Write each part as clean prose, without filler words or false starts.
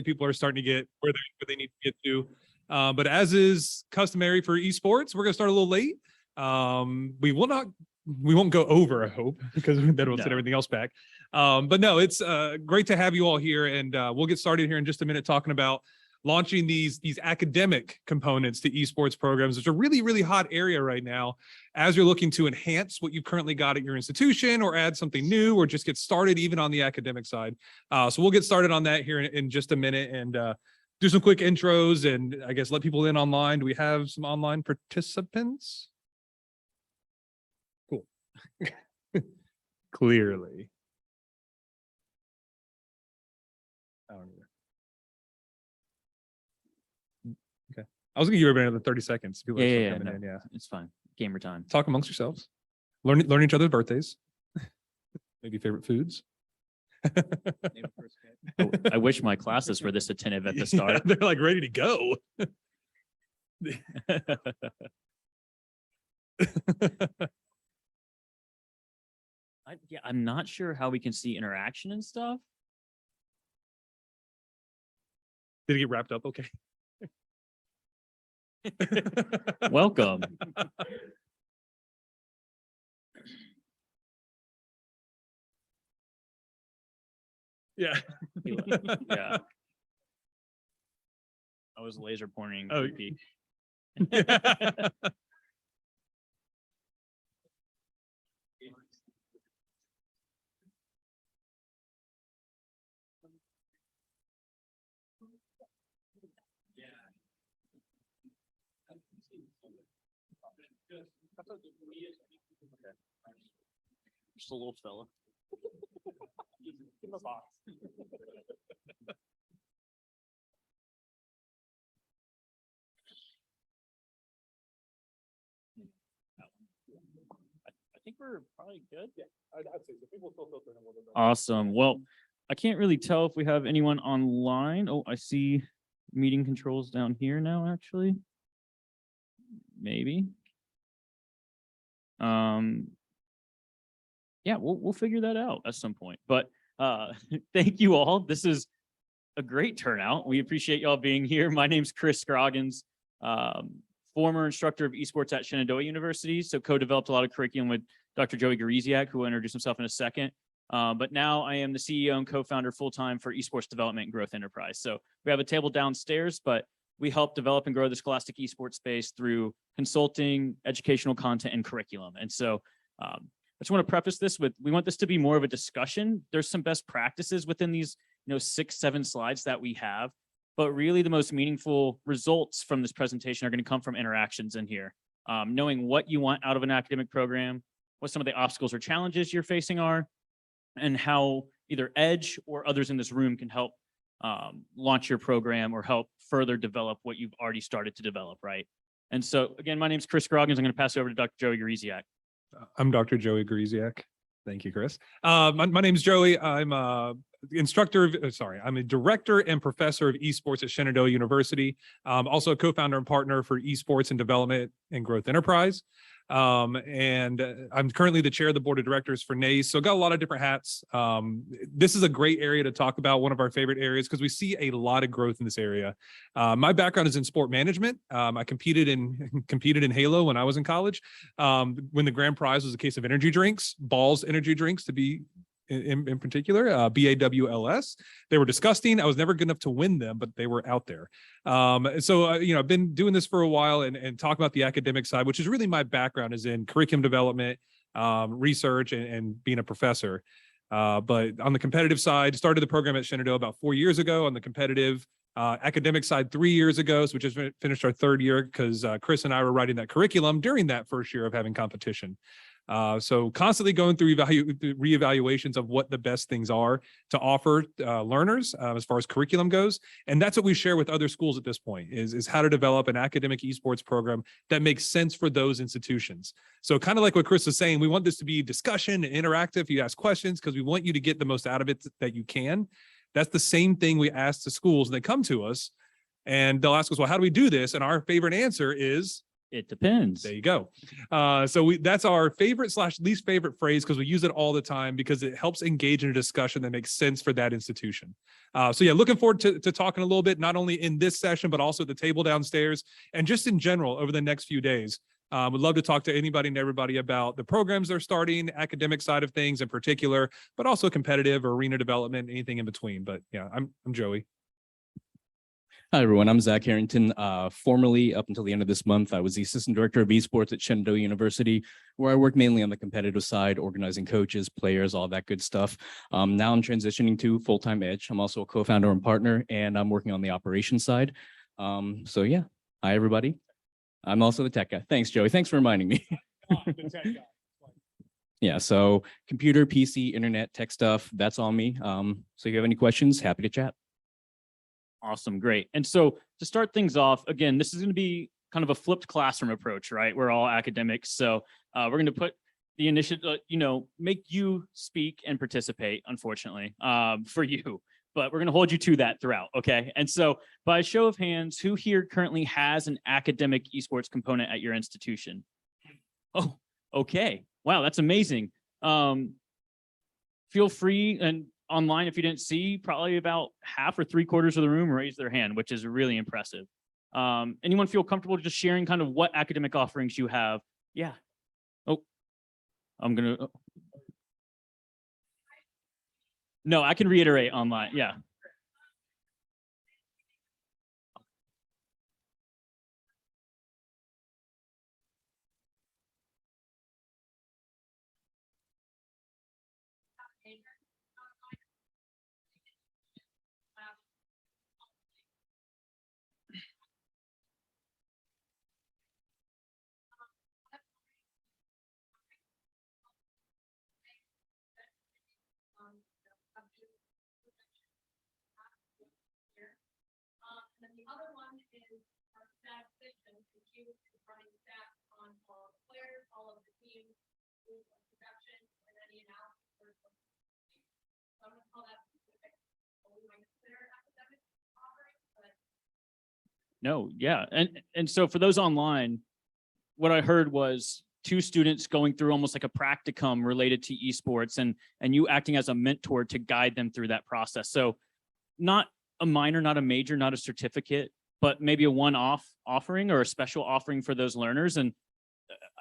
people are starting to get where they need to get to. But as is customary for esports, we're going to start a little late. We won't go over, I hope, because that will set everything else back. But no, it's great to have you all here, and we'll get started here in just a minute talking about launching these academic components to esports programs. It's a really, really hot area right now as you're looking to enhance what you've currently got at your institution or add something new or just get started even on the academic side. So we'll get started on that here in just a minute and do some quick intros and I guess let people in online. Do we have some online participants? Cool. Clearly. I don't either. Okay. I was gonna give everybody another 30 seconds. People Yeah, it's fine. Gamer time. Talk amongst yourselves. Learn each other's birthdays. Maybe favorite foods. I wish my classes were this attentive at the start. Yeah, they're like ready to go. I'm not sure how we can see interaction and stuff. Did it get wrapped up? Okay. Welcome. Yeah. Yeah. I was laser pointing. Oh. Creepy. Just a little fella. Give him a box. I think we're probably good. Yeah, I'd say so. People still filter in a little bit. Awesome. Well, I can't really tell if we have anyone online. Oh, I see meeting controls down here now, actually. Maybe. Yeah, we'll figure that out at some point. But thank you all. This is a great turnout. We appreciate y'all being here. My name's Chris Groggins, former instructor of esports at Shenandoah University. So co-developed a lot of curriculum with Dr. Joey Gariziak, who will introduce himself in a second. But now I am the CEO and co-founder full-time for Esports Development and Growth Enterprise. So we have a table downstairs, but we help develop and grow the scholastic esports space through consulting, educational content, and curriculum. And so I just want to preface this with, we want this to be more of a discussion. There's some best practices within these 6-7 slides that we have, but really the most meaningful results from this presentation are going to come from interactions in here. Knowing what you want out of an academic program, what some of the obstacles or challenges you're facing are, and how either Edge or others in this room can help launch your program or help further develop what you've already started to develop, right? And so, again, my name is Chris Groggins. I'm going to pass it over to Dr. Joey Gariziak. I'm Dr. Joey Gariziak. Thank you, Chris. My name's Joey. I'm I'm a director and professor of esports at Shenandoah University. Also a co-founder and partner for Esports and Development and Growth Enterprise. And I'm currently the chair of the board of directors for NACE. So got a lot of different hats. This is a great area to talk about, one of our favorite areas, because we see a lot of growth in this area. My background is in sport management. I competed in Halo when I was in college. When the grand prize was a case of energy drinks, Balls energy drinks to be in particular, BAWLS. They were disgusting. I was never good enough to win them, but they were out there. So I've been doing this for a while and talk about the academic side, which is really my background, is in curriculum development, research, and being a professor. But on the competitive side, started the program at Shenandoah about 4 years ago. On the competitive academic side, 3 years ago. So we just finished our third year because Chris and I were writing that curriculum during that first year of having competition. So constantly going through reevaluations of what the best things are to offer learners as far as curriculum goes. And that's what we share with other schools at this point, is how to develop an academic esports program that makes sense for those institutions. So kind of like what Chris was saying, we want this to be discussion and interactive. You ask questions because we want you to get the most out of it that you can. That's the same thing we ask to schools, and they come to us and they'll ask us, well, how do we do this? And our favorite answer is It depends. There you go. That's our favorite / least favorite phrase because we use it all the time because it helps engage in a discussion that makes sense for that institution. Looking forward to talking a little bit, not only in this session, but also at the table downstairs and just in general over the next few days. Would love to talk to anybody and everybody about the programs they're starting, academic side of things in particular, but also competitive or arena development, anything in between. But yeah, I'm Joey. Hi, everyone. I'm Zach Harrington. Formerly, up until the end of this month, I was the Assistant Director of Esports at Shenandoah University, where I work mainly on the competitive side, organizing coaches, players, all that good stuff. Now I'm transitioning to full-time Edge. I'm also a co-founder and partner, and I'm working on the operations side. Hi, everybody. I'm also the tech guy. Thanks, Joey. Thanks for reminding me. Yeah, so computer, PC, internet, tech stuff, that's all me. So if you have any questions, happy to chat. Awesome. Great. And so to start things off, again, this is going to be kind of a flipped classroom approach, right? We're all academics. So we're going to put the initiative, make you speak and participate, unfortunately, for you. But we're going to hold you to that throughout. Okay. And so by a show of hands, who here currently has an academic esports component at your institution? Oh, okay. Wow. That's amazing. Feel free and online, if you didn't see, probably about half or 3/4 of the room raised their hand, which is really impressive. Anyone feel comfortable just sharing kind of what academic offerings you have? Yeah. Oh, no, I can reiterate online. Yeah. And the other one is our statistician, who's running stats on all of the players, all of the teams, production, and any analysis. So I'm going to call that specific. We might consider academic offering, but No, yeah. And so for those online, what I heard was 2 students going through almost like a practicum related to esports and you acting as a mentor to guide them through that process. So not a minor, not a major, not a certificate, but maybe a one-off offering or a special offering for those learners. And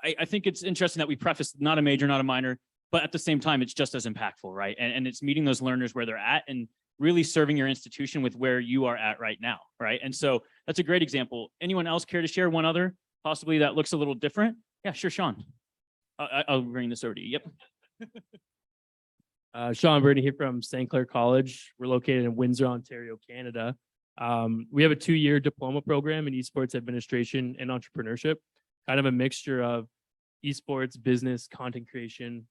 I think it's interesting that we preface not a major, not a minor, but at the same time, it's just as impactful, right? And it's meeting those learners where they're at and really serving your institution with where you are at right now, right? And so that's a great example. Anyone else care to share one other, possibly that looks a little different? Yeah, sure, Sean. I'll bring this over to you. Yep. Sean Birdie here from St. Clair College. We're located in Windsor, Ontario, Canada. We have a 2-year diploma program in esports administration and entrepreneurship, kind of a mixture of esports, business, content creation.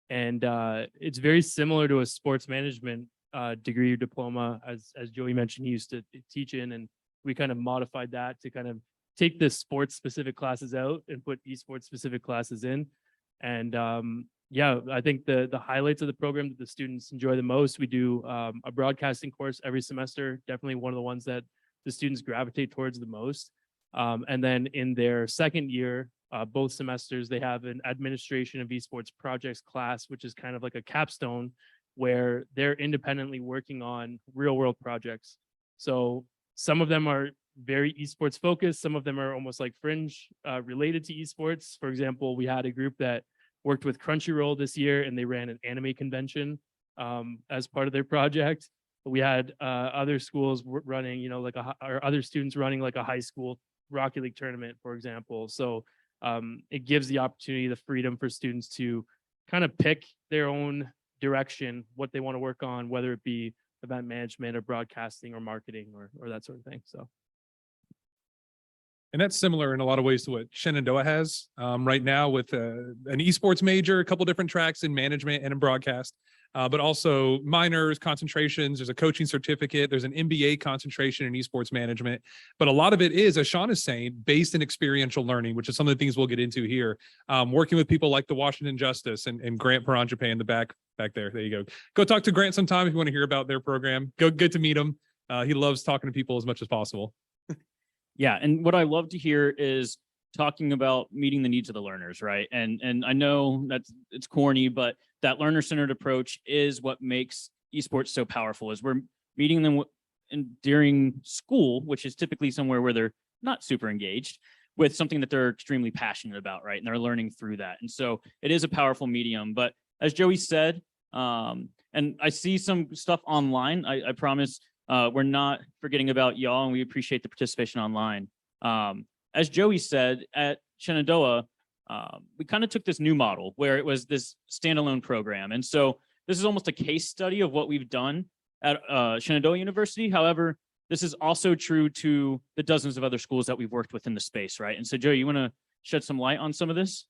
It's very similar to a sports management degree or diploma, as Joey mentioned, he used to teach in, and we kind of modified that to kind of take the sports specific classes out and put esports specific classes in. And I think the highlights of the program that the students enjoy the most, we do a broadcasting course every semester, definitely one of the ones that the students gravitate towards the most. And then in their second year, both semesters, they have an administration of esports projects class, which is kind of like a capstone where they're independently working on real world projects. So some of them are very esports focused. Some of them are almost like fringe related to esports. For example, we had a group that worked with Crunchyroll this year and they ran an anime convention as part of their project. We had other schools running, or other students running like a high school Rocket League tournament, for example. So it gives the opportunity, the freedom for students to kind of pick their own direction, what they want to work on, whether it be event management or broadcasting or marketing or that sort of thing. So. And that's similar in a lot of ways to what Shenandoah has right now with an esports major, a couple different tracks in management and in broadcast, but also minors, concentrations. There's a coaching certificate. There's an MBA concentration in esports management. But a lot of it is, as Sean is saying, based in experiential learning, which is some of the things we'll get into here. Working with people like the Washington Justice and Grant Paranjape in the back there. There you go. Go talk to Grant sometime if you want to hear about their program. Good to meet him. He loves talking to people as much as possible. Yeah, and what I love to hear is talking about meeting the needs of the learners, right? And I know that's it's corny, but that learner-centered approach is what makes esports so powerful. Is we're meeting them during school, which is typically somewhere where they're not super engaged, with something that they're extremely passionate about, right? And they're learning through that. And so it is a powerful medium. But as Joey said, and I see some stuff online. I promise we're not forgetting about y'all, and we appreciate the participation online. As Joey said, at Shenandoah, we kind of took this new model where it was this standalone program. And so this is almost a case study of what we've done at Shenandoah University. However, this is also true to the dozens of other schools that we've worked with in the space, right? And so, Joey, you want to shed some light on some of this?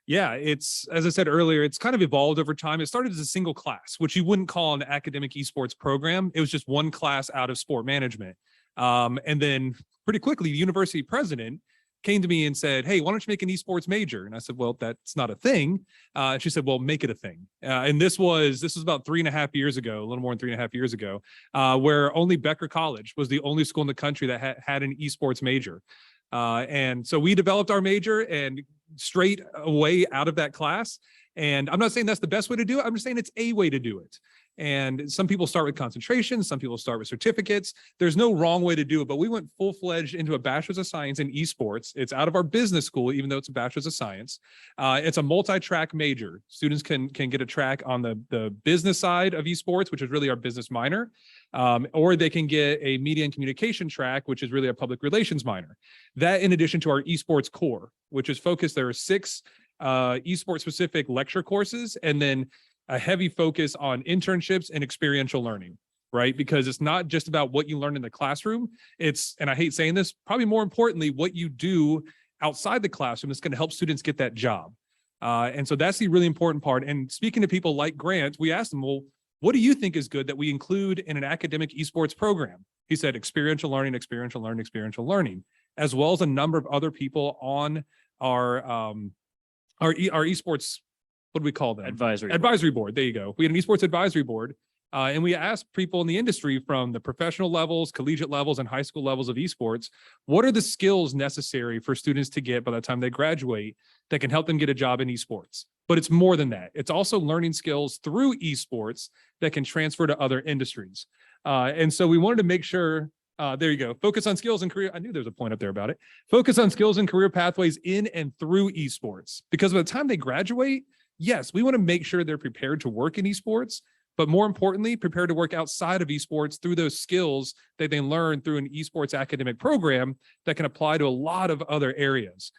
Yeah, it's, as I said earlier, it's kind of evolved over time. It started as a single class, which you wouldn't call an academic esports program. It was just one class out of sport management. And then pretty quickly, the university president came to me and said, "Hey, why don't you make an esports major?" And I said, "Well, that's not a thing." And she said, "Well, make it a thing." And this was about 3.5 years ago, a little more than 3.5 years ago, where only Becker College was the only school in the country that had an esports major. And so we developed our major and straight away out of that class. And I'm not saying that's the best way to do it. I'm just saying it's a way to do it. And some people start with concentration. Some people start with certificates. There's no wrong way to do it, but we went full-fledged into a bachelor's of science in esports. It's out of our business school, even though it's a bachelor's of science. It's a multi-track major. Students can get a track on the business side of esports, which is really our business minor, or they can get a media and communication track, which is really a public relations minor. That in addition to our esports core, which is focused, there are 6 esports specific lecture courses, and then a heavy focus on internships and experiential learning, right? Because it's not just about what you learn in the classroom. It's, and I hate saying this, probably more importantly, what you do outside the classroom that's going to help students get that job. And so that's the really important part. And speaking to people like Grant, we asked them, well, what do you think is good that we include in an academic esports program? He said experiential learning, experiential learning, experiential learning, as well as a number of other people on our esports, what do we call them? Advisory board. There you go. We had an esports advisory board, and we asked people in the industry from the professional levels, collegiate levels, and high school levels of esports, what are the skills necessary for students to get by the time they graduate that can help them get a job in esports? But it's more than that. It's also learning skills through esports that can transfer to other industries. And so we wanted to make sure, there you go, focus on skills and career. I knew there was a point up there about it. Focus on skills and career pathways in and through esports. Because by the time they graduate, yes, we want to make sure they're prepared to work in esports, but more importantly, prepared to work outside of esports through those skills that they learn through an esports academic program that can apply to a lot of other areas.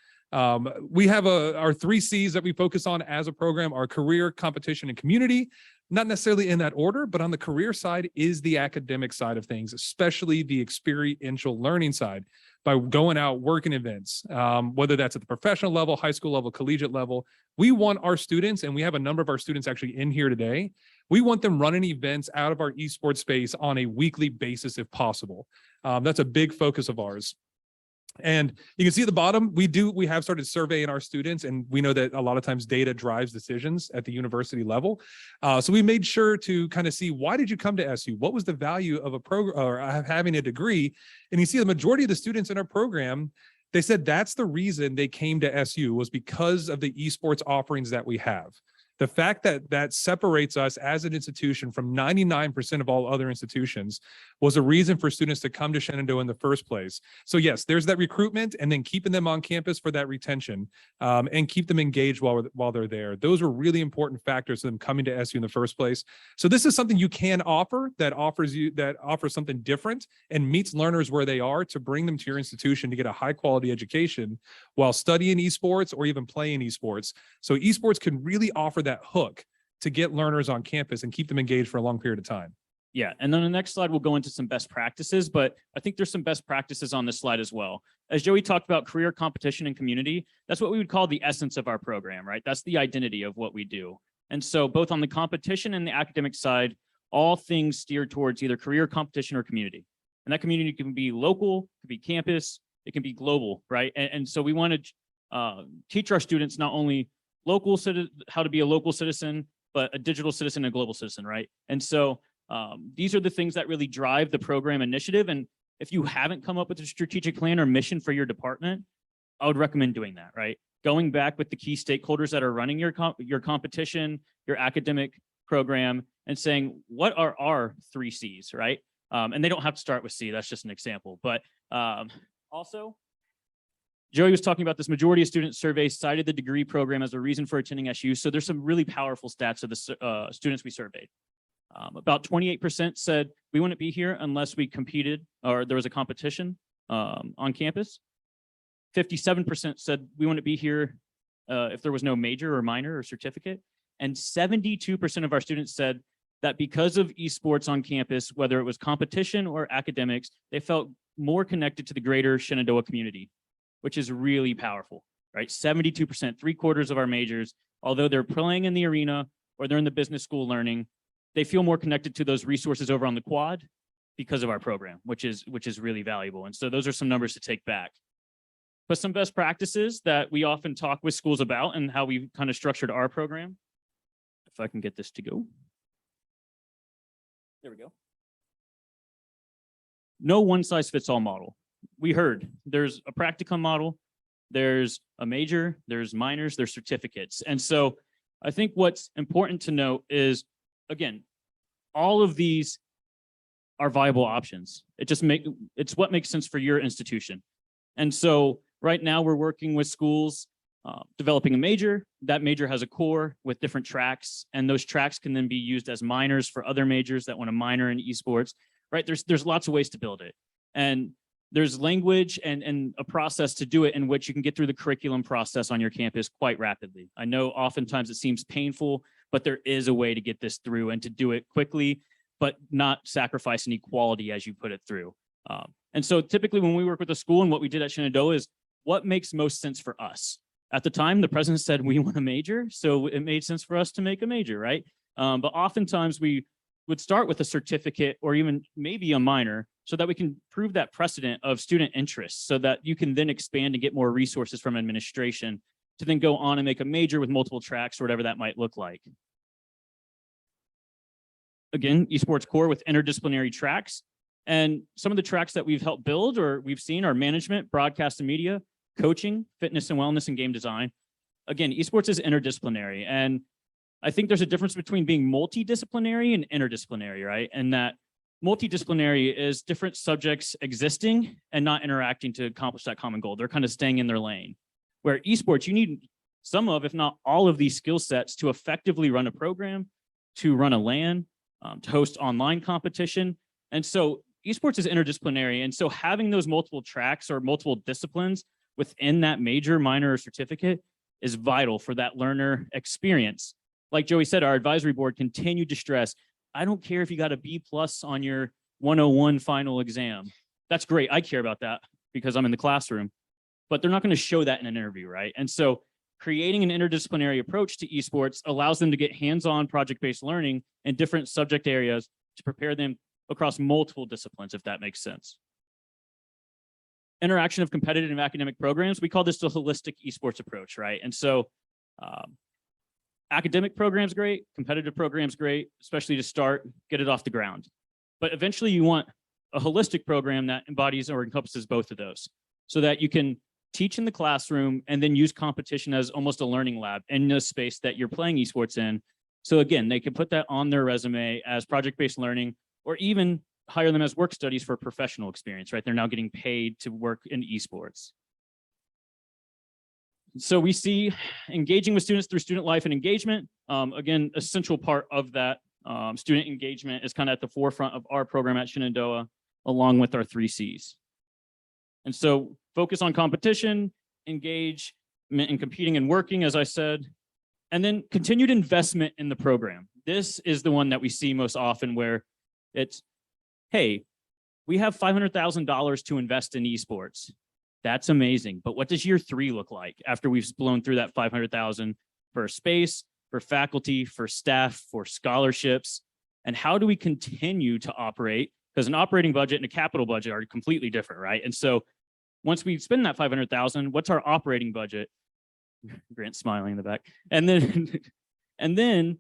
We have our 3 C's that we focus on as a program: our career, competition, and community. Not necessarily in that order, but on the career side is the academic side of things, especially the experiential learning side, by going out, working events, whether that's at the professional level, high school level, collegiate level. We want our students, and we have a number of our students actually in here today, we want them running events out of our esports space on a weekly basis if possible. That's a big focus of ours. And you can see at the bottom, we have started surveying our students, and we know that a lot of times data drives decisions at the university level. So we made sure to kind of see, why did you come to SU? What was the value of a program or having a degree? And you see the majority of the students in our program, they said that's the reason they came to SU, was because of the esports offerings that we have. The fact that separates us as an institution from 99% of all other institutions was a reason for students to come to Shenandoah in the first place. So yes, there's that recruitment, and then keeping them on campus for that retention, and keep them engaged while they're there. Those were really important factors to them coming to SU in the first place. So this is something you can offer that offers something different and meets learners where they are, to bring them to your institution to get a high quality education while studying esports or even playing esports. So esports can really offer that hook to get learners on campus and keep them engaged for a long period of time. Yeah, and then the next slide, we'll go into some best practices, but I think there's some best practices on this slide as well. As Joey talked about career, competition, and community, that's what we would call the essence of our program, right? That's the identity of what we do. And so both on the competition and the academic side, all things steered towards either career, competition, or community. And that community can be local, it can be campus, it can be global, right? And so we want to teach our students not only how to be a local citizen, but a digital citizen and a global citizen, right? And so these are the things that really drive the program initiative. And If you haven't come up with a strategic plan or mission for your department, I would recommend doing that, right? Going back with the key stakeholders that are running your competition, your academic program, and saying, what are our 3 C's, right? And they don't have to start with C, that's just an example. But also, Joey was talking about this majority of student surveys cited the degree program as a reason for attending SU. So there's some really powerful stats of the students we surveyed. About 28% said we wouldn't be here unless we competed or there was a competition on campus. 57% said we wouldn't be here if there was no major or minor or certificate. And 72% of our students said that because of esports on campus, whether it was competition or academics, they felt more connected to the greater Shenandoah community, which is really powerful, right? 72%, 3/4 of our majors, although they're playing in the arena or they're in the business school learning, they feel more connected to those resources over on the quad because of our program, which is really valuable. And so those are some numbers to take back. But some best practices that we often talk with schools about and how we've kind of structured our program. If I can get this to go. There we go. No one-size-fits-all model. We heard there's a practicum model, there's a major, there's minors, there's certificates. And so I think what's important to note is, again, all of these are viable options. It's what makes sense for your institution. And so right now we're working with schools developing a major. That major has a core with different tracks, and those tracks can then be used as minors for other majors that want to minor in esports, right? There's lots of ways to build it. And there's language and a process to do it in which you can get through the curriculum process on your campus quite rapidly. I know oftentimes it seems painful, but there is a way to get this through and to do it quickly, but not sacrifice any quality as you put it through. And so typically when we work with a school, and what we did at Shenandoah is what makes most sense for us. At the time, the president said we want a major, so it made sense for us to make a major, right? But oftentimes we would start with a certificate or even maybe a minor so that we can prove that precedent of student interest so that you can then expand and get more resources from administration to then go on and make a major with multiple tracks or whatever that might look like. Again, esports core with interdisciplinary tracks. And some of the tracks that we've helped build or we've seen are management, broadcast and media, coaching, fitness and wellness, and game design. Again, esports is interdisciplinary. And I think there's a difference between being multidisciplinary and interdisciplinary, right? And that multidisciplinary is different subjects existing and not interacting to accomplish that common goal. They're kind of staying in their lane. Where esports, you need some of, if not all of these skill sets to effectively run a program, to run a LAN, to host online competition. And so esports is interdisciplinary. And so having those multiple tracks or multiple disciplines within that major, minor, or certificate is vital for that learner experience. Like Joey said, our advisory board continued to stress, I don't care if you got a B+ on your 101 final exam. That's great. I care about that because I'm in the classroom, but they're not going to show that in an interview, right? And so creating an interdisciplinary approach to esports allows them to get hands-on project-based learning in different subject areas to prepare them across multiple disciplines, if that makes sense. Interaction of competitive and academic programs, we call this the holistic esports approach, right? And so academic programs great, competitive programs great, especially to start, get it off the ground. But eventually you want a holistic program that embodies or encompasses both of those so that you can teach in the classroom and then use competition as almost a learning lab in the space that you're playing esports in. So again, they can put that on their resume as project-based learning or even hire them as work studies for professional experience, right? They're now getting paid to work in esports. So we see engaging with students through student life and engagement. Again, essential part of that student engagement is kind of at the forefront of our program at Shenandoah, along with our 3 Cs. And so focus on competition, engagement in competing and working, as I said, and then continued investment in the program. This is the one that we see most often where it's, hey, we have $500,000 to invest in esports. That's amazing. But what does year 3 look like after we've blown through that $500,000 for space, for faculty, for staff, for scholarships? And how do we continue to operate? Because an operating budget and a capital budget are completely different, right? And so once we spend that $500,000, what's our operating budget? Grant's smiling in the back. And then,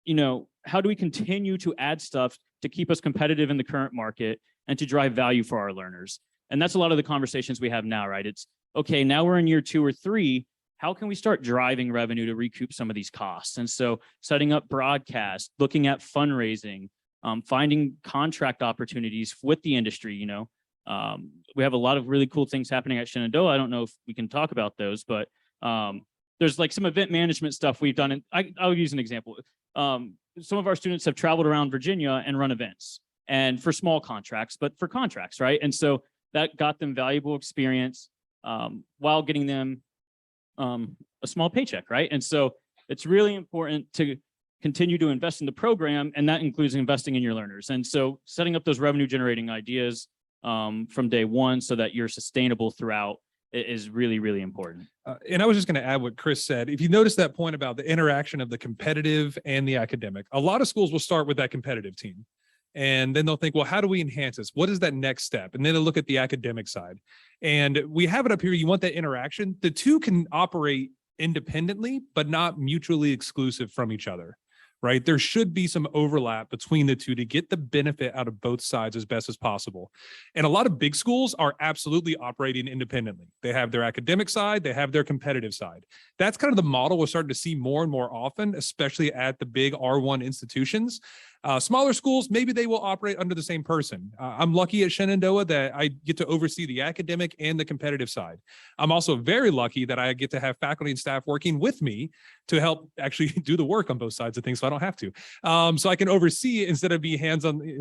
you know, how do we continue to add stuff to keep us competitive in the current market and to drive value for our learners. And that's a lot of the conversations we have now, right? It's, okay, now we're in year 2 or 3. How can we start driving revenue to recoup some of these costs? And so setting up broadcast, looking at fundraising, finding contract opportunities with the industry, you know. We have a lot of really cool things happening at Shenandoah. I don't know if we can talk about those, but there's like some event management stuff we've done. And I'll use an example. Some of our students have traveled around Virginia and run events, and for small contracts, but for contracts, right? And so that got them valuable experience while getting them a small paycheck, right? And so it's really important to continue to invest in the program, and that includes investing in your learners. And so setting up those revenue generating ideas from day one so that you're sustainable throughout is really, really important. And I was just going to add what Chris said. If you notice that point about the interaction of the competitive and the academic, a lot of schools will start with that competitive team. And then they'll think, well, how do we enhance this? What is that next step? And then they'll look at the academic side. And we have it up here. You want that interaction. The two can operate independently, but not mutually exclusive from each other, right? There should be some overlap between the two to get the benefit out of both sides as best as possible. And a lot of big schools are absolutely operating independently. They have their academic side, they have their competitive side. That's kind of the model we're starting to see more and more often, especially at the big R1 institutions. Smaller schools, maybe they will operate under the same person. I'm lucky at Shenandoah that I get to oversee the academic and the competitive side. I'm also very lucky that I get to have faculty and staff working with me to help actually do the work on both sides of things, so I don't have to. So I can oversee instead of be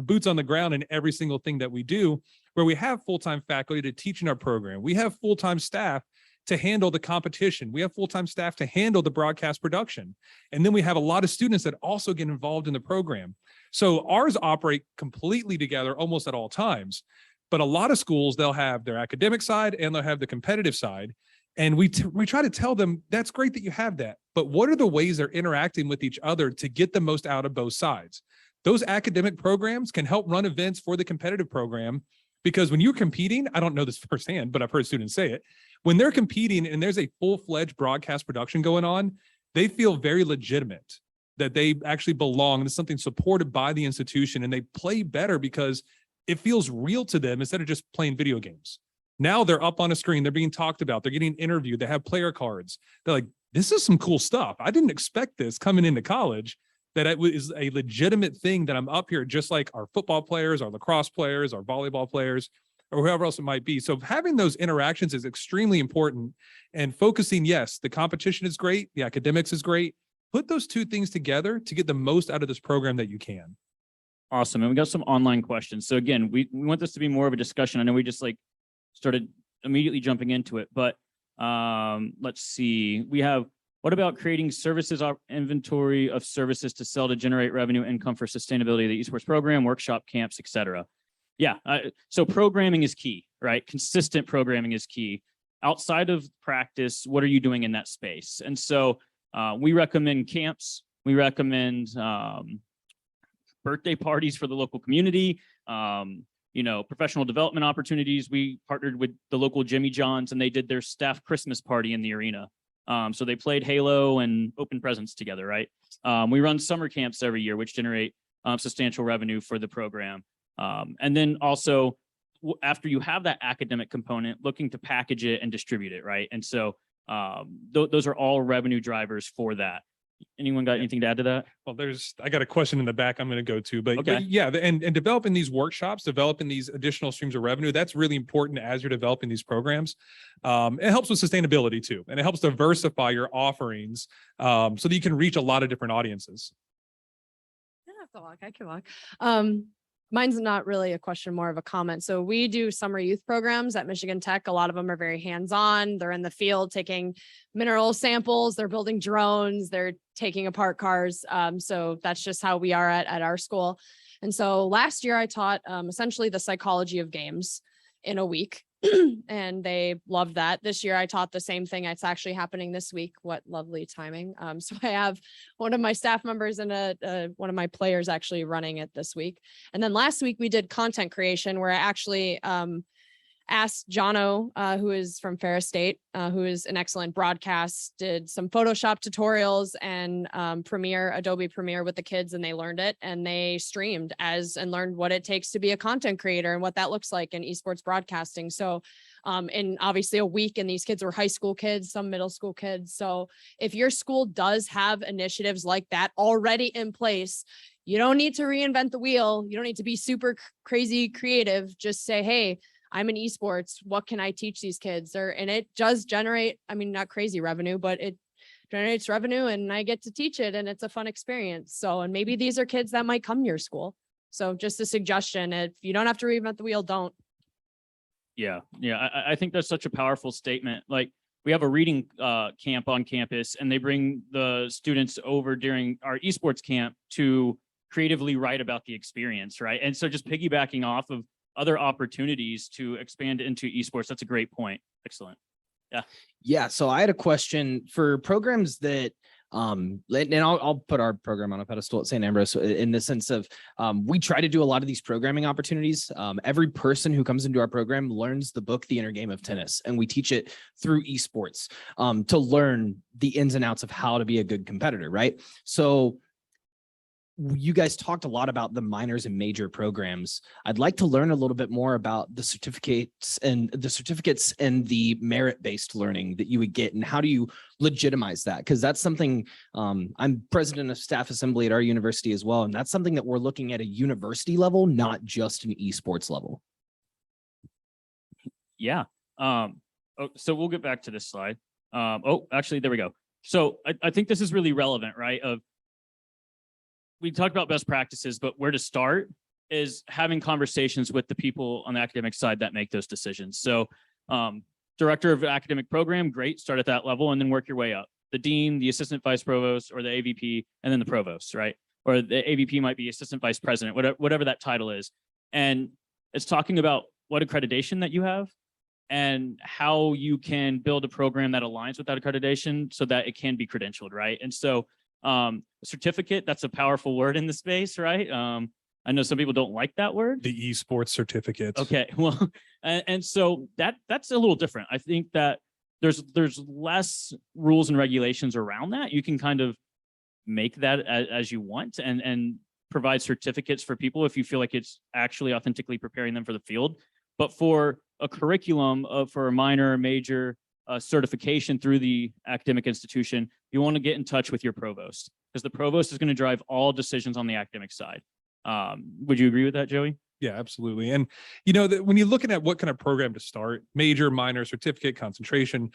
boots on the ground in every single thing that we do, where we have full-time faculty to teach in our program. We have full-time staff to handle the competition. We have full-time staff to handle the broadcast production. And then we have a lot of students that also get involved in the program. So ours operate completely together almost at all times. But a lot of schools, they'll have their academic side and they'll have the competitive side. And we try to tell them, that's great that you have that, but what are the ways they're interacting with each other to get the most out of both sides? Those academic programs can help run events for the competitive program, because when you're competing, I don't know this firsthand, but I've heard students say it, when they're competing and there's a full-fledged broadcast production going on, they feel very legitimate, that they actually belong. There's something supported by the institution, and they play better because it feels real to them instead of just playing video games. Now they're up on a screen, they're being talked about, they're getting interviewed, they have player cards. They're like, this is some cool stuff. I didn't expect this coming into college, that it was a legitimate thing that I'm up here, just like our football players, our lacrosse players, our volleyball players, or whoever else it might be. So having those interactions is extremely important, and focusing, yes, the competition is great, the academics is great. Put those two things together to get the most out of this program that you can. Awesome. And we got some online questions. So again, we want this to be more of a discussion. I know we just like started immediately jumping into it, but let's see. We have, what about creating services inventory of services to sell to generate revenue income for sustainability of the esports program, workshop, camps, et cetera? Yeah, so programming is key, right? Consistent programming is key. Outside of practice, what are you doing in that space? And so we recommend camps. We recommend birthday parties for the local community, you know, professional development opportunities. We partnered with the local Jimmy John's, and they did their staff Christmas party in the arena. So they played Halo and open presents together, right? We run summer camps every year, which generate substantial revenue for the program. And then also, after you have that academic component, looking to package it and distribute it, right? And so those are all revenue drivers for that. Anyone got anything to add to that? Well, I got a question in the back I'm going to go to, but, Okay. but yeah, and developing these workshops, developing these additional streams of revenue, that's really important as you're developing these programs. It helps with sustainability too, and it helps diversify your offerings so that you can reach a lot of different audiences. I can walk. Mine's not really a question, more of a comment. So we do summer youth programs at Michigan Tech. A lot of them are very hands-on. They're in the field taking mineral samples. They're building drones. They're taking apart cars. So that's just how we are at our school. And so last year I taught essentially the psychology of games in a week. And they loved that. This year I taught the same thing. It's actually happening this week. What lovely timing. So I have one of my staff members and one of my players actually running it this week. And then last week we did content creation, where I actually asked Jono, who is from Ferris State, who is an excellent broadcast, did some Photoshop tutorials and Adobe Premiere with the kids, and they learned it, and they streamed and learned what it takes to be a content creator and what that looks like in esports broadcasting. So in obviously a week, and these kids were high school kids, some middle school kids. So if your school does have initiatives like that already in place, you don't need to reinvent the wheel. You don't need to be super crazy creative. Just say, hey, I'm in esports. What can I teach these kids? And it does generate, I mean, not crazy revenue, but it generates revenue, and I get to teach it, and it's a fun experience. So, and maybe these are kids that might come to your school. So just a suggestion, if you don't have to reinvent the wheel, don't. Yeah. I think that's such a powerful statement. Like, we have a reading camp on campus, and they bring the students over during our esports camp to creatively write about the experience, right? And so just piggybacking off of other opportunities to expand into esports. That's a great point. Excellent. Yeah. So I had a question for programs that, and I'll put our program on a pedestal at St. Ambrose in the sense of, we try to do a lot of these programming opportunities. Every person who comes into our program learns the book, The Inner Game of Tennis, and we teach it through esports, to learn the ins and outs of how to be a good competitor. Right. So you guys talked a lot about the minors and major programs. I'd like to learn a little bit more about the certificates and the merit-based learning that you would get, and how do you legitimize that? Because that's something, I'm president of staff assembly at our university as well, and that's something that we're looking at a university level, not just an esports level. Yeah. So we'll get back to this slide. Actually, there we go. So I think this is really relevant, right? We talked about best practices, but where to start is having conversations with the people on the academic side that make those decisions. So director of academic program, great, start at that level and then work your way up. The dean, the assistant vice provost, or the AVP, and then the provost, right? Or the AVP might be assistant vice president, whatever that title is. And it's talking about what accreditation that you have and how you can build a program that aligns with that accreditation so that it can be credentialed, right? And so certificate, that's a powerful word in the space, right? I know some people don't like that word. The esports certificates. Okay, well, and so that's a little different. I think that there's less rules and regulations around that. You can kind of make that as you want and provide certificates for people if you feel like it's actually authentically preparing them for the field. But for a curriculum for a minor or major certification through the academic institution, you want to get in touch with your provost, because the provost is going to drive all decisions on the academic side. Would you agree with that, Joey? Yeah, absolutely. And, you know, when you're looking at what kind of program to start, major, minor, certificate, concentration,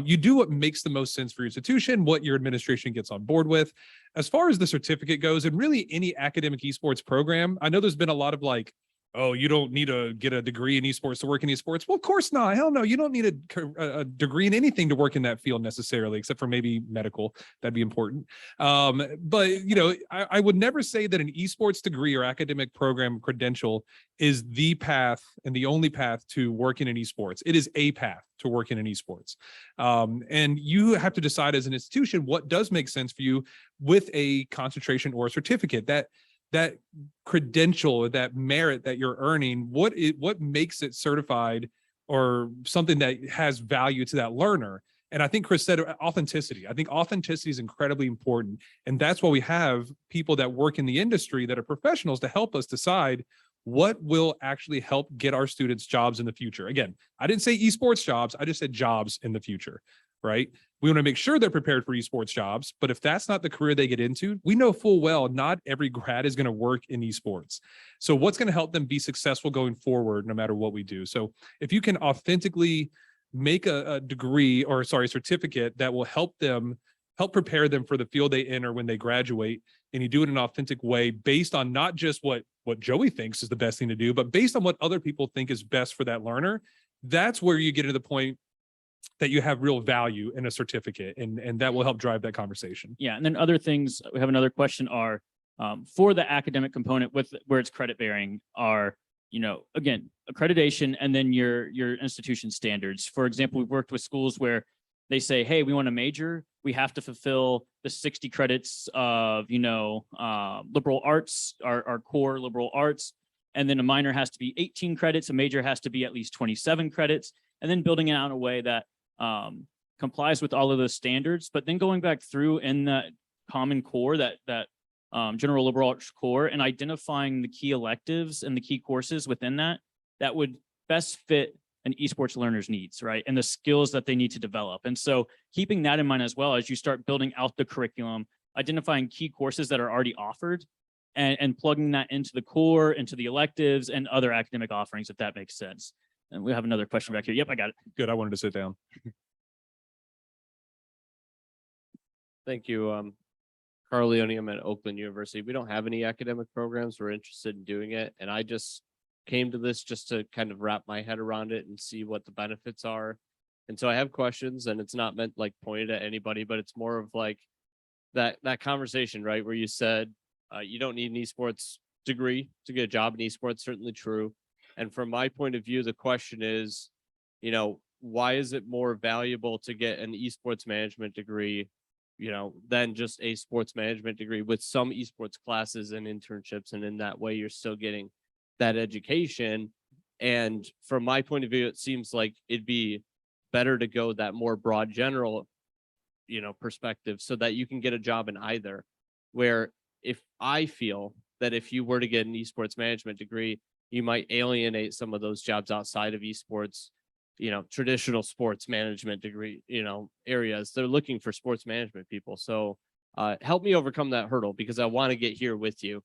you do what makes the most sense for your institution, what your administration gets on board with. As far as the certificate goes, and really any academic esports program, I know there's been a lot of like, oh, you don't need to get a degree in esports to work in esports. Well, of course not. Hell no. You don't need a degree in anything to work in that field necessarily, except for maybe medical. That'd be important. But, you know, I would never say that an esports degree or academic program credential is the path and the only path to working in esports. It is a path to working in esports. And you have to decide as an institution what does make sense for you with a concentration or a certificate. That credential or that merit that you're earning, what makes it certified or something that has value to that learner? And I think Chris said authenticity. I think authenticity is incredibly important. And that's why we have people that work in the industry that are professionals to help us decide what will actually help get our students jobs in the future. Again, I didn't say esports jobs. I just said jobs in the future, right? We want to make sure they're prepared for esports jobs, but if that's not the career they get into, we know full well not every grad is going to work in esports. So what's going to help them be successful going forward, no matter what we do? So if you can authentically make a degree or certificate that will help prepare them for the field they enter when they graduate, and you do it in an authentic way based on not just what Joey thinks is the best thing to do, but based on what other people think is best for that learner, that's where you get to the point that you have real value in a certificate, and that will help drive that conversation. Yeah, and then other things, we have another question are, for the academic component where it's credit bearing are, you know, again, accreditation and then your institution standards. For example, we've worked with schools where they say, hey, we want a major, we have to fulfill the 60 credits of, you know, liberal arts, our core liberal arts. And then a minor has to be 18 credits, a major has to be at least 27 credits, and then building it out in a way that complies with all of those standards, but then going back through in that common core, that general liberal arts core, and identifying the key electives and the key courses within that would best fit an esports learner's needs, right? And the skills that they need to develop. And so keeping that in mind as well as you start building out the curriculum, identifying key courses that are already offered and plugging that into the core, into the electives and other academic offerings, if that makes sense. And we have another question back here. Yep, I got it. Good. I wanted to sit down. Thank you. Carl Leone, I'm at Oakland University. We don't have any academic programs. We're interested in doing it. And I just came to this just to kind of wrap my head around it and see what the benefits are. And so I have questions, and it's not meant like pointed at anybody, but it's more of like that conversation, right? Where you said you don't need an esports degree to get a job in esports, certainly true. And from my point of view, the question is, you know, why is it more valuable to get an esports management degree, you know, than just a sports management degree with some esports classes and internships? And in that way, you're still getting that education. And from my point of view, it seems like it'd be better to go that more broad general, you know, perspective so that you can get a job in either. Where if I feel that if you were to get an esports management degree, you might alienate some of those jobs outside of esports, you know, traditional sports management degree, you know, areas. They're looking for sports management people. So help me overcome that hurdle, because I want to get here with you.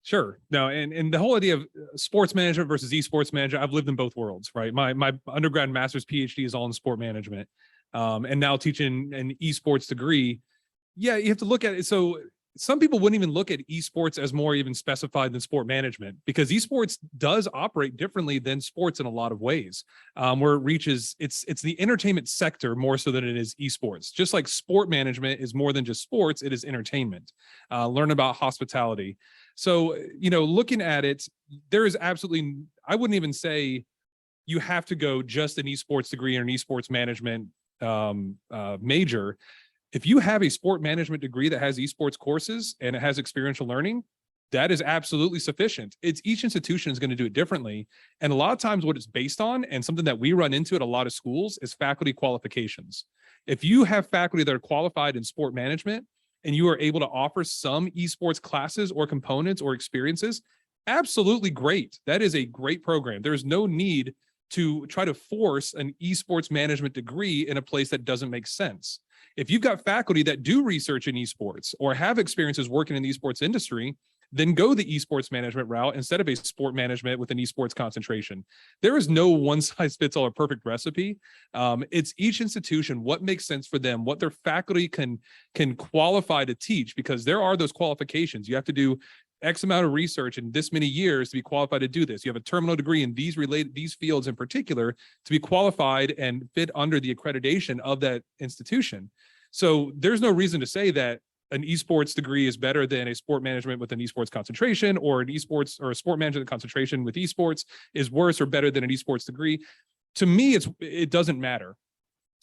Sure. No, and the whole idea of sports management versus esports management, I've lived in both worlds, right? My undergrad and master's PhD is all in sport management. And now teaching an esports degree. Yeah, you have to look at it. So some people wouldn't even look at esports as more even specified than sport management, because esports does operate differently than sports in a lot of ways, where it reaches, it's the entertainment sector more so than it is esports. Just like sport management is more than just sports, it is entertainment. Learn about hospitality. So, you know, looking at it, there is absolutely, I wouldn't even say you have to go just an esports degree or an esports management major. If you have a sport management degree that has esports courses and it has experiential learning, that is absolutely sufficient. It's each institution is going to do it differently. And a lot of times what it's based on, and something that we run into at a lot of schools, is faculty qualifications. If you have faculty that are qualified in sport management and you are able to offer some esports classes or components or experiences, absolutely great. That is a great program. There's no need to try to force an esports management degree in a place that doesn't make sense. If you've got faculty that do research in esports or have experiences working in the esports industry, then go the esports management route instead of a sport management with an esports concentration. There is no one size fits all or perfect recipe. It's each institution, what makes sense for them, what their faculty can qualify to teach, because there are those qualifications. You have to do X amount of research in this many years to be qualified to do this. You have a terminal degree in these fields in particular to be qualified and fit under the accreditation of that institution. So there's no reason to say that an esports degree is better than a sport management with an esports concentration, or an esports or a sport management concentration with esports is worse or better than an esports degree. To me, it doesn't matter.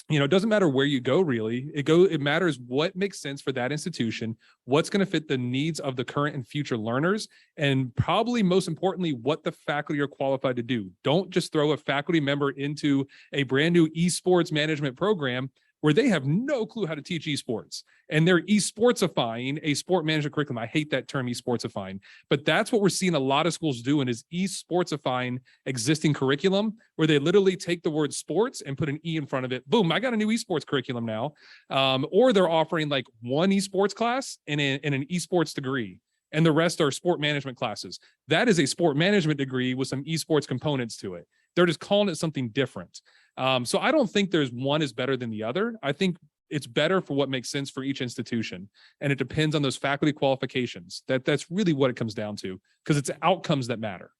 You know, it doesn't matter where you go, really. It matters what makes sense for that institution, what's going to fit the needs of the current and future learners, and probably most importantly, what the faculty are qualified to do. Don't just throw a faculty member into a brand new esports management program where they have no clue how to teach esports, and they're esportsifying a sport management curriculum. I hate that term, esportsifying, but that's what we're seeing a lot of schools doing, is esportsifying existing curriculum, where they literally take the word sports and put an E in front of it. Boom, I got a new esports curriculum now. Or they're offering like one esports class and an esports degree, and the rest are sport management classes. That is a sport management degree with some esports components to it. They're just calling it something different. So I don't think there's one is better than the other. I think it's better for what makes sense for each institution. And it depends on those faculty qualifications. That's really what it comes down to, because it's outcomes that matter.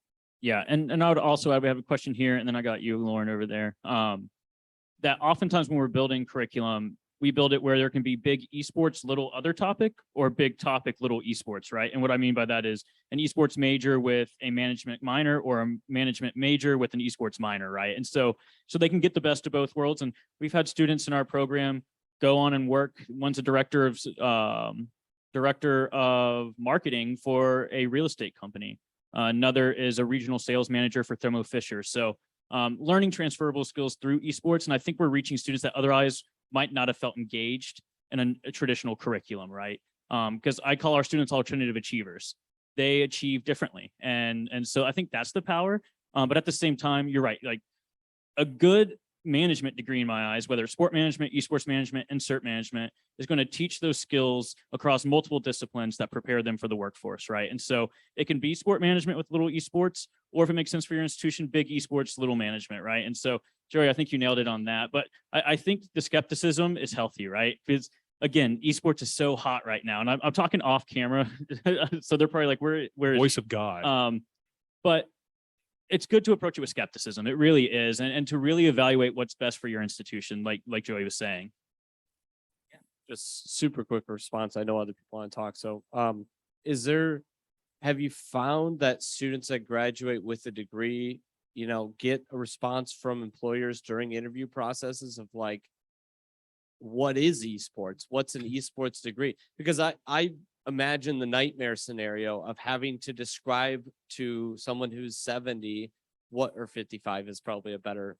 Yeah, and I would also add, we have a question here, and then I got you, Lauren, over there. That oftentimes when we're building curriculum, we build it where there can be big esports, little other topic, or big topic, little esports, right? And what I mean by that is an esports major with a management minor, or a management major with an esports minor, right? And so they can get the best of both worlds. And we've had students in our program go on and work. One's a director of marketing for a real estate company. Another is a regional sales manager for Thermo Fisher. So learning transferable skills through esports. And I think we're reaching students that otherwise might not have felt engaged in a traditional curriculum, right? Because I call our students alternative achievers. They achieve differently. And so I think that's the power. But at the same time, you're right. Like a good management degree in my eyes, whether it's sport management, esports management, insert management, is going to teach those skills across multiple disciplines that prepare them for the workforce, right? And so it can be sport management with little esports, or if it makes sense for your institution, big esports, little management, right? And so, Joey, I think you nailed it on that. But I think the skepticism is healthy, right? Because again, esports is so hot right now, and I'm talking off camera, so they're probably like, where is Voice he?" of God. But it's good to approach it with skepticism. It really is. And to really evaluate what's best for your institution, like Joey was saying. Just super quick response. I know other people want to talk. So have you found that students that graduate with a degree, get a response from employers during interview processes of like, what is esports? What's an esports degree? Because I imagine the nightmare scenario of having to describe to someone who's 70 or 55 is probably a better,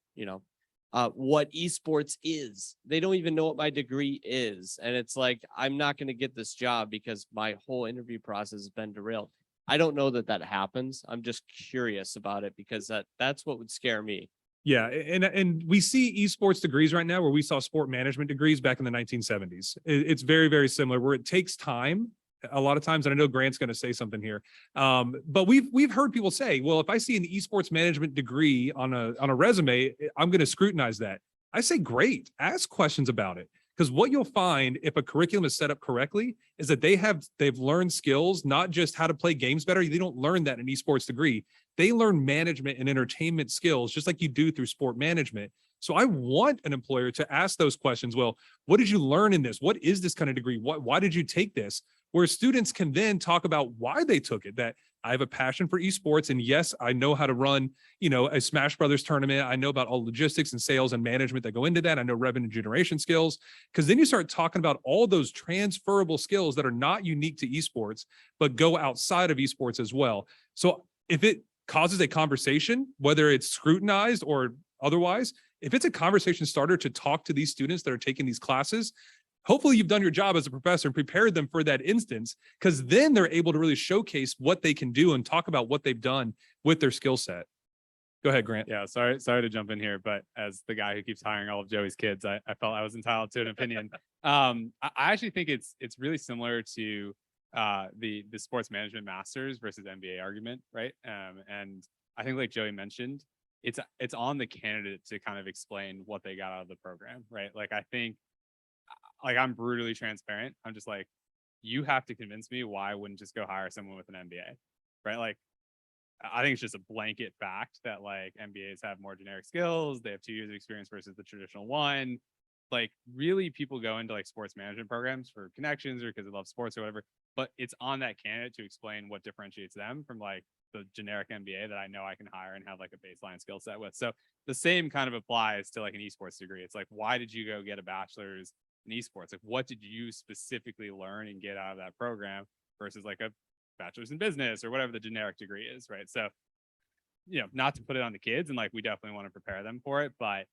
what esports is. They don't even know what my degree is. And it's like, I'm not going to get this job because my whole interview process has been derailed. I don't know that happens. I'm just curious about it because that's what would scare me. Yeah, and we see esports degrees right now where we saw sport management degrees back in the 1970s. It's very, very similar where it takes time a lot of times, and I know Grant's going to say something here, but we've heard people say, well, if I see an esports management degree on a resume, I'm going to scrutinize that. I say, great, ask questions about it. Because what you'll find if a curriculum is set up correctly is that they've learned skills, not just how to play games better. They don't learn that in an esports degree. They learn management and entertainment skills, just like you do through sport management. So I want an employer to ask those questions. Well, what did you learn in this? What is this kind of degree? Why did you take this? Where students can then talk about why they took it, that I have a passion for esports. And yes, I know how to run, a Smash Brothers tournament. I know about all logistics and sales and management that go into that. I know revenue generation skills, because then you start talking about all those transferable skills that are not unique to esports, but go outside of esports as well. So if it causes a conversation, whether it's scrutinized or otherwise, if it's a conversation starter to talk to these students that are taking these classes, hopefully you've done your job as a professor and prepared them for that instance, because then they're able to really showcase what they can do and talk about what they've done with their skill set. Go ahead, Grant. Yeah, sorry to jump in here, but as the guy who keeps hiring all of Joey's kids, I felt I was entitled to an opinion. I actually think it's really similar to the sports management masters versus MBA argument, right? And I think, like Joey mentioned, it's on the candidate to kind of explain what they got out of the program, right? Like, I think, like, I'm brutally transparent. I'm just like, you have to convince me why I wouldn't just go hire someone with an MBA, right? Like, I think it's just a blanket fact that like MBAs have more generic skills. They have 2 years of experience versus the traditional one. Like, really, people go into like sports management programs for connections or because they love sports or whatever, but it's on that candidate to explain what differentiates them from like the generic MBA that I know I can hire and have like a baseline skill set with. So the same kind of applies to like an esports degree. It's like, why did you go get a bachelor's in esports? Like, what did you specifically learn and get out of that program versus like a bachelor's in business or whatever the generic degree is, right? So, not to put it on the kids, and like, we definitely want to prepare them for it, but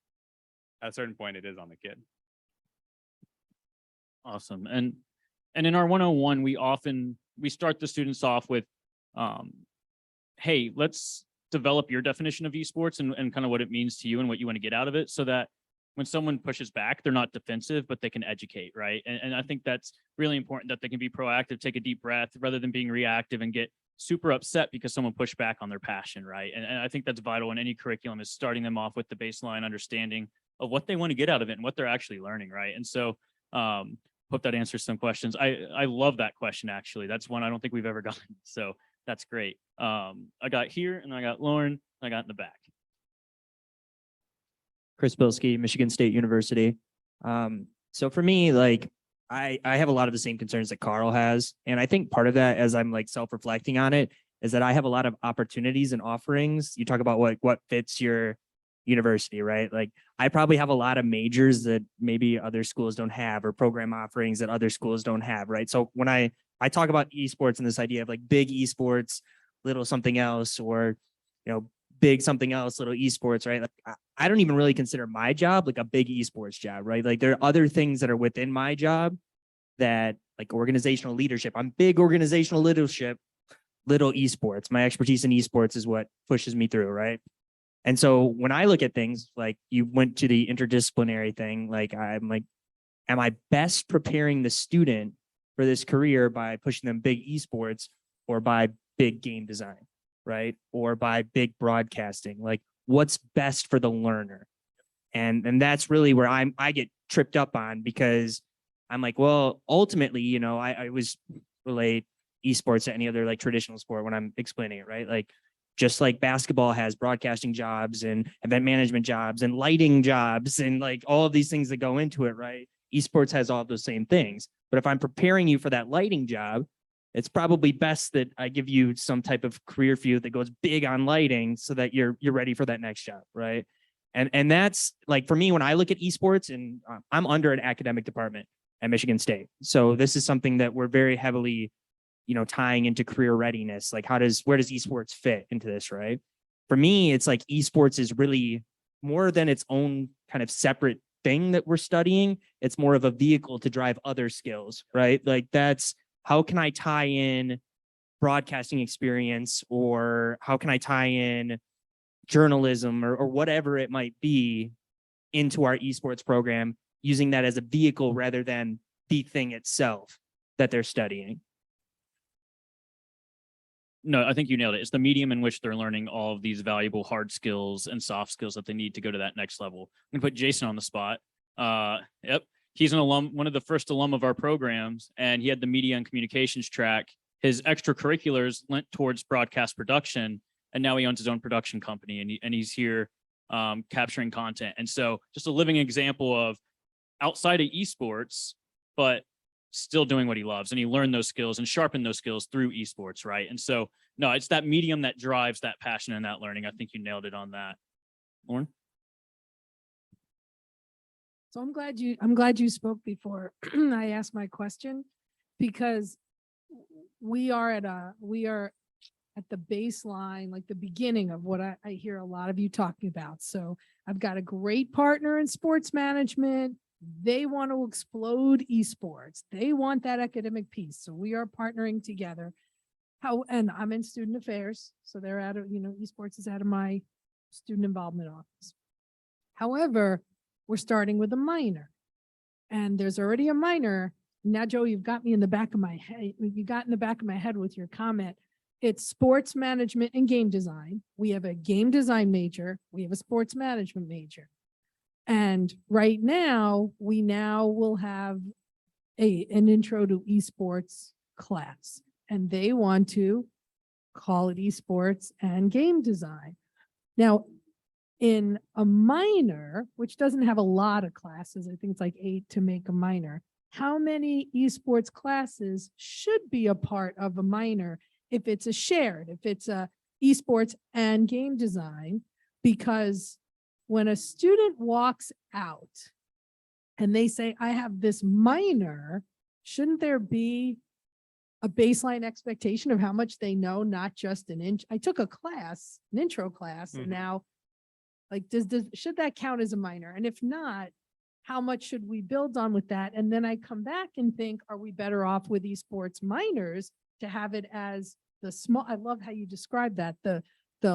at a certain point it is on the kid. Awesome. And in our 101, we start the students off with, hey, let's develop your definition of esports and kind of what it means to you and what you want to get out of it, so that when someone pushes back, they're not defensive, but they can educate, right? And I think that's really important, that they can be proactive, take a deep breath rather than being reactive and get super upset because someone pushed back on their passion, right? And I think that's vital in any curriculum, is starting them off with the baseline understanding of what they want to get out of it and what they're actually learning, right? And so hope that answers some questions. I love that question, actually. That's one I don't think we've ever gotten. So that's great. I got here, and I got Lauren, I got in the back. Chris Bilski, Michigan State University. So for me, like, I have a lot of the same concerns that Carl has. And I think part of that, as I'm like self-reflecting on it, is that I have a lot of opportunities and offerings. You talk about what fits your university, right? Like, I probably have a lot of majors that maybe other schools don't have, or program offerings that other schools don't have, right? So when I talk about esports and this idea of like big esports, little something else, or, big something else, little esports, right? Like I don't even really consider my job like a big esports job, right? Like there are other things that are within my job that, like organizational leadership. I'm big organizational leadership, little esports. My expertise in esports is what pushes me through, right? And so when I look at things like you went to the interdisciplinary thing, like I'm like, am I best preparing the student for this career by pushing them big esports or by big game design, right? Or by big broadcasting? Like what's best for the learner? And that's really where I get tripped up on, because I'm like, well, ultimately, I always relate esports to any other like traditional sport when I'm explaining it, right? Like just like basketball has broadcasting jobs and event management jobs and lighting jobs and like all of these things that go into it, right? Esports has all of those same things. But if I'm preparing you for that lighting job, it's probably best that I give you some type of career field that goes big on lighting so that you're ready for that next job, right? And that's like, for me, when I look at esports, and I'm under an academic department at Michigan State. So this is something that we're very heavily, tying into career readiness. Like where does esports fit into this, right? For me, it's like esports is really more than its own kind of separate thing that we're studying. It's more of a vehicle to drive other skills, right? Like that's, how can I tie in broadcasting experience, or how can I tie in journalism or whatever it might be into our esports program, using that as a vehicle rather than the thing itself that they're studying. No, I think you nailed it. It's the medium in which they're learning all of these valuable hard skills and soft skills that they need to go to that next level. I'm gonna put Jason on the spot. Yep. He's an alum, one of the first alum of our programs, and he had the media and communications track. His extracurriculars went towards broadcast production, and now he owns his own production company, and he's here capturing content. And so just a living example of outside of esports, but still doing what he loves, and he learned those skills and sharpened those skills through esports, right? And so, no, it's that medium that drives that passion and that learning. I think you nailed it on that. Lauren? So I'm glad you spoke before I asked my question, because we are at the baseline, like the beginning of what I hear a lot of you talking about. So I've got a great partner in sports management. They want to explode esports. They want that academic piece. So we are partnering together. And I'm in student affairs. So they're out of, esports is out of my student involvement office. However, we're starting with a minor, and there's already a minor. Now, Joe, you've got me in the back of my head. You got in the back of my head with your comment. It's sports management and game design. We have a game design major. We have a sports management major. And right now, we will have an intro to esports class, and they want to call it esports and game design. Now, in a minor, which doesn't have a lot of classes, I think it's like 8 to make a minor, how many esports classes should be a part of a minor if it's if it's a esports and game design? Because when a student walks out and they say, I have this minor, shouldn't there be a baseline expectation of how much they know, not just I took a class, an intro class, and now, like, should that count as a minor? And if not, how much should we build on with that? And then I come back and think, are we better off with esports minors to have it as the small? I love how you describe that, the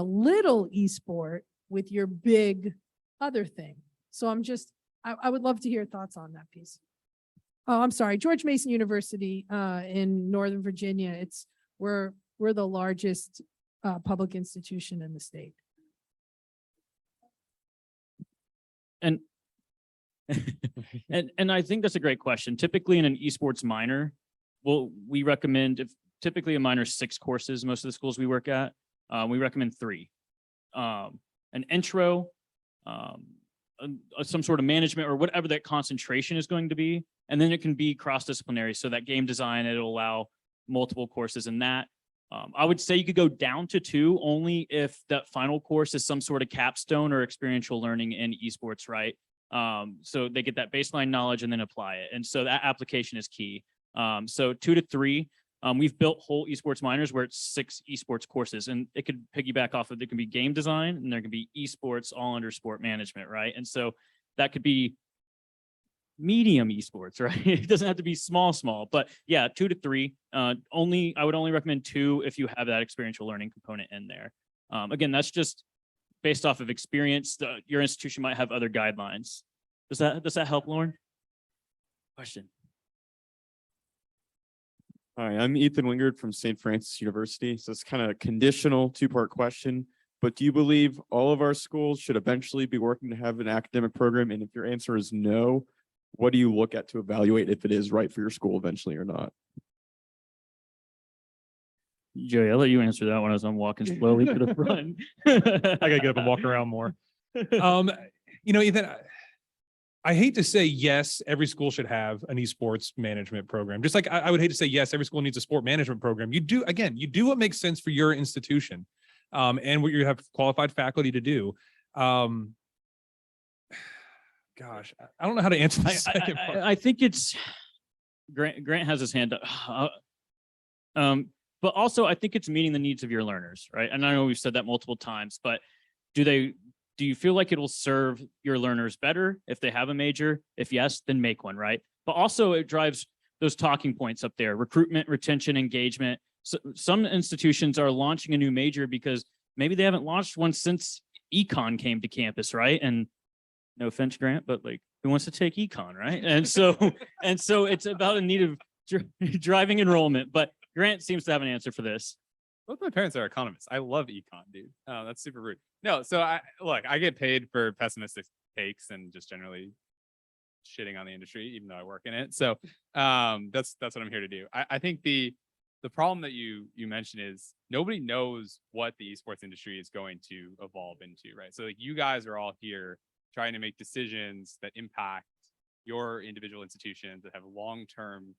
little esport with your big other thing. So I would love to hear thoughts on that piece. Oh, I'm sorry, George Mason University in Northern Virginia. We're the largest public institution in the state. And and I think that's a great question. Typically in an esports minor, we recommend, if typically a minor 6 courses, most of the schools we work at, we recommend 3. An intro, some sort of management or whatever that concentration is going to be. And then it can be cross-disciplinary. So that game design, it'll allow multiple courses in that. I would say you could go down to 2 only if that final course is some sort of capstone or experiential learning in esports, right? So they get that baseline knowledge and then apply it. And so that application is key. So 2 to 3. We've built whole esports minors where it's 6 esports courses, and it could piggyback off of, there can be game design and there can be esports all under sport management, right? And so that could be medium esports, right? It doesn't have to be small, but yeah, 2 to 3. I would only recommend 2 if you have that experiential learning component in there. Again, that's just based off of experience. Your institution might have other guidelines. Does that help, Lauren? Question. Hi, I'm Ethan Wingard from St. Francis University. So it's kind of a conditional 2-part question. But do you believe all of our schools should eventually be working to have an academic program? And if your answer is no, what do you look at to evaluate if it is right for your school eventually or not? Joey, I'll let you answer that one as I'm walking slowly to the front. I gotta get up and walk around more. Ethan, I hate to say yes, every school should have an esports management program. Just like I would hate to say yes, every school needs a sport management program. You do what makes sense for your institution, and what you have qualified faculty to do. Gosh, I don't know how to answer the second part. I think it's Grant has his hand up. But also I think it's meeting the needs of your learners, right? And I know we've said that multiple times, but do you feel like it will serve your learners better if they have a major? If yes, then make one, right? But also it drives those talking points up there: recruitment, retention, engagement. So some institutions are launching a new major because maybe they haven't launched one since econ came to campus, right? And no offense, Grant, but like, who wants to take econ, right? And so it's about a need of driving enrollment. But Grant seems to have an answer for this. Both my parents are economists. I love econ, dude. Oh, that's super rude. No, so I get paid for pessimistic takes and just generally shitting on the industry, even though I work in it. So that's what I'm here to do. I think the problem that you mentioned is nobody knows what the esports industry is going to evolve into, right? So like, you guys are all here trying to make decisions that impact your individual institutions that have long-term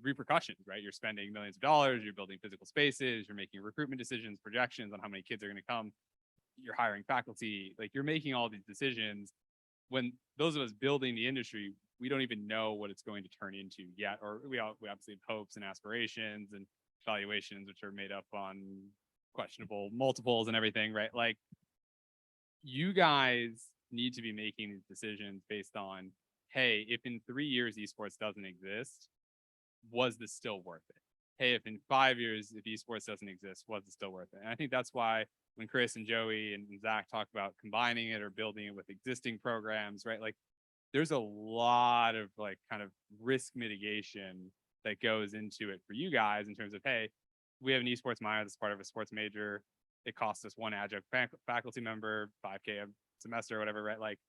repercussions, right? You're spending millions of dollars, you're building physical spaces, you're making recruitment decisions, projections on how many kids are going to come, you're hiring faculty, like you're making all these decisions. When those of us building the industry, we don't even know what it's going to turn into yet, or we obviously have hopes and aspirations and valuations, which are made up on questionable multiples and everything, right? Like, you guys need to be making these decisions based on, hey, if in 3 years esports doesn't exist, was this still worth it? Hey, if in 5 years, if esports doesn't exist, was it still worth it? And I think that's why when Chris and Joey and Zach talk about combining it or building it with existing programs, right? Like, there's a lot of like kind of risk mitigation that goes into it for you guys in terms of, hey, we have an esports minor that's part of a sports major. It costs us 1 adjunct faculty member, $5K a semester or whatever, right? Like,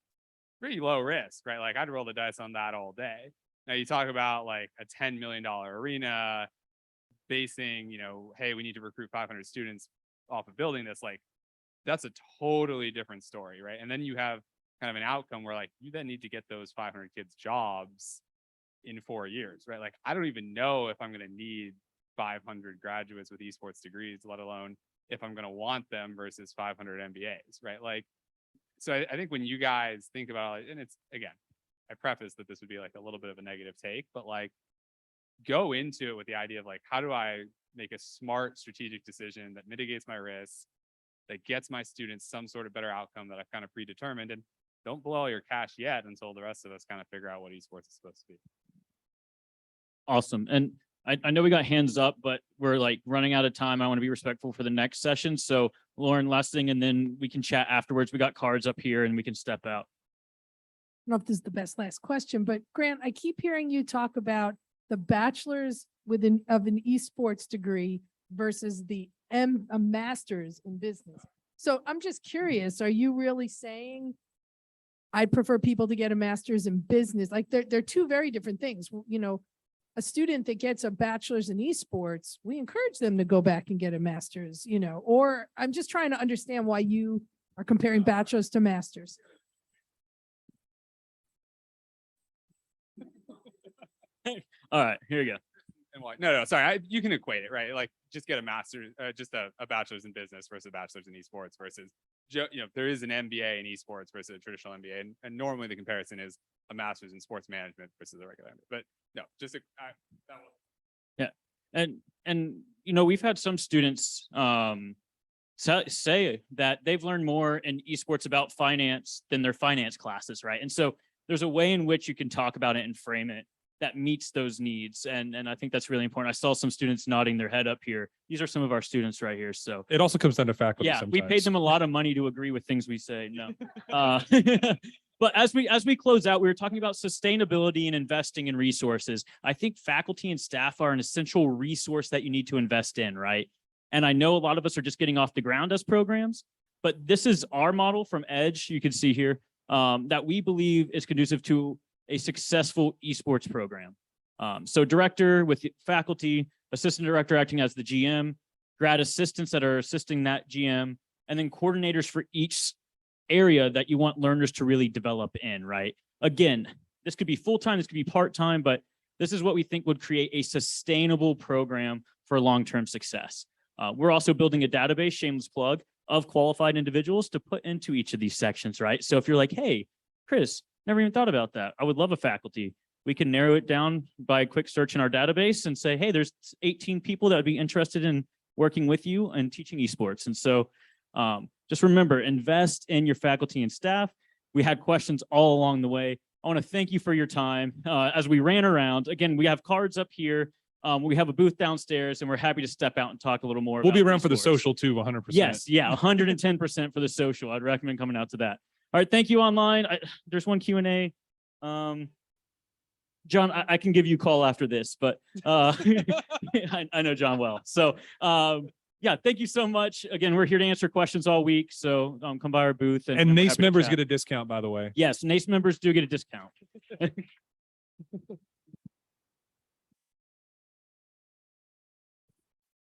pretty low risk, right? Like, I'd roll the dice on that all day. Now you talk about like a $10 million arena basing, hey, we need to recruit 500 students off of building this. Like, that's a totally different story, right? And then you have kind of an outcome where like, you then need to get those 500 kids jobs in 4 years, right? Like, I don't even know if I'm going to need 500 graduates with esports degrees, let alone if I'm going to want them versus 500 MBAs, right? Like, so I think when you guys think about it, and it's, again, I preface that this would be like a little bit of a negative take, but like, go into it with the idea of like, how do I make a smart strategic decision that mitigates my risk, that gets my students some sort of better outcome that I've kind of predetermined, and don't blow all your cash yet until the rest of us kind of figure out what esports is supposed to be. Awesome. And I know we got hands up, but we're like running out of time. I want to be respectful for the next session. So Lauren, last thing, and then we can chat afterwards. We got cards up here and we can step out. I don't know if this is the best last question, but Grant, I keep hearing you talk about the bachelor's of an esports degree versus a master's in business. So I'm just curious, are you really saying I'd prefer people to get a master's in business? Like, they're 2 very different things. A student that gets a bachelor's in esports, we encourage them to go back and get a master's, or I'm just trying to understand why you are comparing bachelor's to master's. All right, here you go. And why? No, sorry. You can equate it, right? Like, just get a master's, just a bachelor's in business versus a bachelor's in esports versus, there is an MBA in esports versus a traditional MBA. And normally the comparison is a master's in sports management versus a regular MBA. But no, just And we've had some students say that they've learned more in esports about finance than their finance classes, right? And so there's a way in which you can talk about it and frame it that meets those needs. And I think that's really important. I saw some students nodding their head up here. These are some of our students right here. So It also comes down to faculty yeah, we paid sometimes. them a lot of money to agree with things we say. No. But as we close out, we were talking about sustainability and investing in resources. I think faculty and staff are an essential resource that you need to invest in, right? And I know a lot of us are just getting off the ground as programs, but this is our model from Edge, you can see here, that we believe is conducive to a successful esports program. So director with faculty, assistant director acting as the GM, grad assistants that are assisting that GM, and then coordinators for each area that you want learners to really develop in, right? Again, this could be full-time, this could be part-time, but this is what we think would create a sustainable program for long-term success. We're also building a database, shameless plug, of qualified individuals to put into each of these sections, right? So if you're like, hey, Chris, never even thought about that. I would love a faculty. We can narrow it down by a quick search in our database and say, hey, there's 18 people that would be interested in working with you and teaching esports. And so just remember, invest in your faculty and staff. We had questions all along the way. I want to thank you for your time. As we ran around, again, we have cards up here. We have a booth downstairs, and we're happy to step out and talk a little more. We'll be about around for the esports. social too, 100%. Yes, yeah, 110% for the social. I'd recommend coming out to that. All right, thank you online. There's one Q&A. John, I can give you a call after this, but I know John well. So yeah, thank you so much. Again, we're here to answer questions all week. So come by our booth. And we're NACE happy to members chat. get a discount, by the way. Yes, NACE members do get a discount.